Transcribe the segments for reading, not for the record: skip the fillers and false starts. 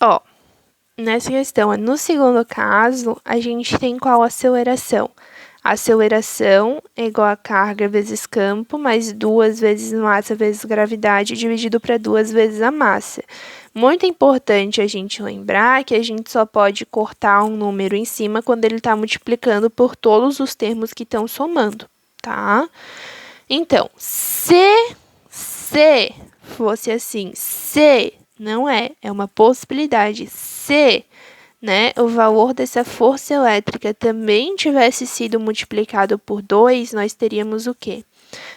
Ó, nessa questão, no segundo caso, a gente tem qual aceleração? A aceleração é igual a carga vezes campo, mais 2 vezes massa vezes gravidade, dividido para 2 vezes a massa. Muito importante a gente lembrar que a gente só pode cortar um número em cima quando ele está multiplicando por todos os termos que estão somando, tá? Então, se fosse assim, se, não é uma possibilidade, se, né, o valor dessa força elétrica também tivesse sido multiplicado por 2, nós teríamos o quê?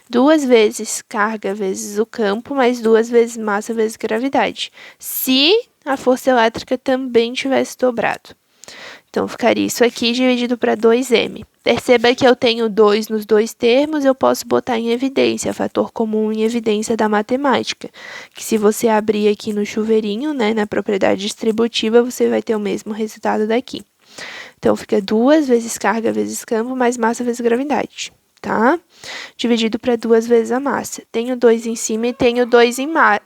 2 vezes carga vezes o campo, mais 2 vezes massa vezes gravidade. Se a força elétrica também tivesse dobrado. Então, ficaria isso aqui dividido para 2m. Perceba que eu tenho 2 nos dois termos, eu posso botar em evidência, fator comum em evidência da matemática. Que se você abrir aqui no chuveirinho, né, na propriedade distributiva, você vai ter o mesmo resultado daqui. Então, fica 2 vezes carga vezes campo, mais massa vezes gravidade, tá? Dividido para 2 vezes a massa. Tenho 2 em cima e tenho 2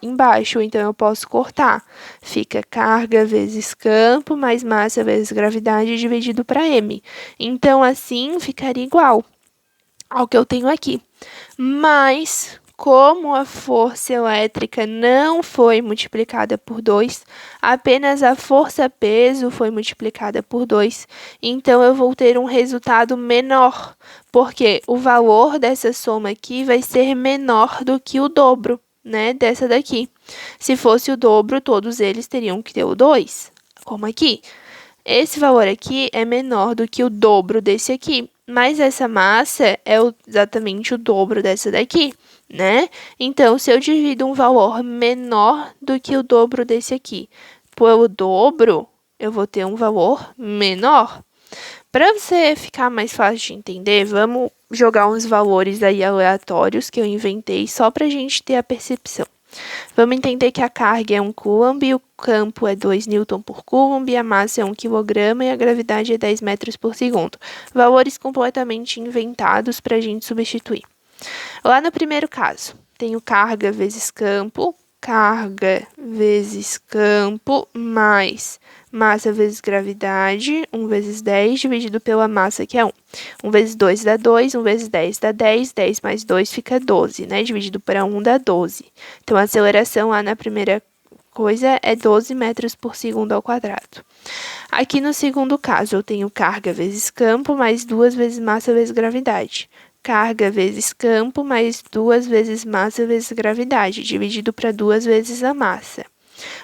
embaixo, então eu posso cortar. Fica carga vezes campo, mais massa vezes gravidade, dividido para m. Então, assim, ficaria igual ao que eu tenho aqui. Mas, como a força elétrica não foi multiplicada por 2, apenas a força-peso foi multiplicada por 2, então eu vou ter um resultado menor, porque o valor dessa soma aqui vai ser menor do que o dobro, né, dessa daqui. Se fosse o dobro, todos eles teriam que ter o 2, como aqui. Esse valor aqui é menor do que o dobro desse aqui, mas essa massa é exatamente o dobro dessa daqui, né? Então, se eu divido um valor menor do que o dobro desse aqui pelo dobro, eu vou ter um valor menor. Para você ficar mais fácil de entender, vamos jogar uns valores aí aleatórios que eu inventei só para a gente ter a percepção. Vamos entender que a carga é 1 coulomb, o campo é 2 newton por coulomb, a massa é 1 quilograma e a gravidade é 10 metros por segundo. Valores completamente inventados para a gente substituir. Lá no primeiro caso, tenho carga vezes campo mais massa vezes gravidade, 1 vezes 10 dividido pela massa, que é 1. 1 vezes 2 dá 2, 1 vezes 10 dá 10, 10 mais 2 fica 12, né? Dividido para 1 dá 12. Então, a aceleração lá na primeira coisa é 12 metros por segundo ao quadrado. Aqui no segundo caso, eu tenho carga vezes campo mais 2 vezes massa vezes gravidade. Carga vezes campo mais 2 vezes massa vezes gravidade, dividido para 2 vezes a massa.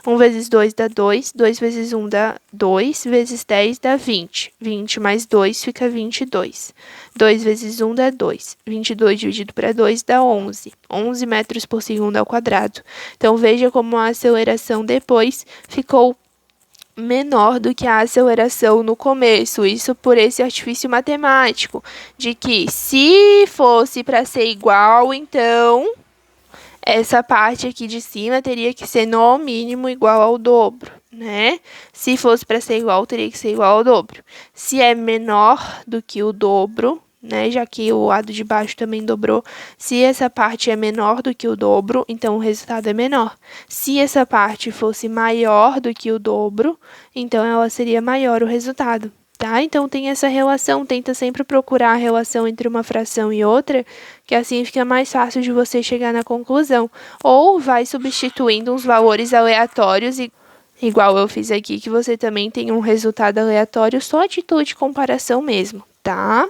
1 vezes 2 dá 2, 2 vezes 1 dá 2, vezes 10 dá 20. 20 mais 2 fica 22. 2 vezes 1 dá 2. 22 dividido para 2 dá 11. 11 metros por segundo ao quadrado. Então, veja como a aceleração depois ficou menor do que a aceleração no começo. Isso por esse artifício matemático, de que se fosse para ser igual, então essa parte aqui de cima teria que ser no mínimo igual ao dobro, né? Se fosse para ser igual, teria que ser igual ao dobro. Se é menor do que o dobro, né? Já que o lado de baixo também dobrou. Se essa parte é menor do que o dobro, então o resultado é menor. Se essa parte fosse maior do que o dobro, então ela seria maior o resultado. Tá? Então, tem essa relação, tenta sempre procurar a relação entre uma fração e outra, que assim fica mais fácil de você chegar na conclusão. Ou vai substituindo uns valores aleatórios, igual eu fiz aqui, que você também tem um resultado aleatório, só a título de comparação mesmo, tá?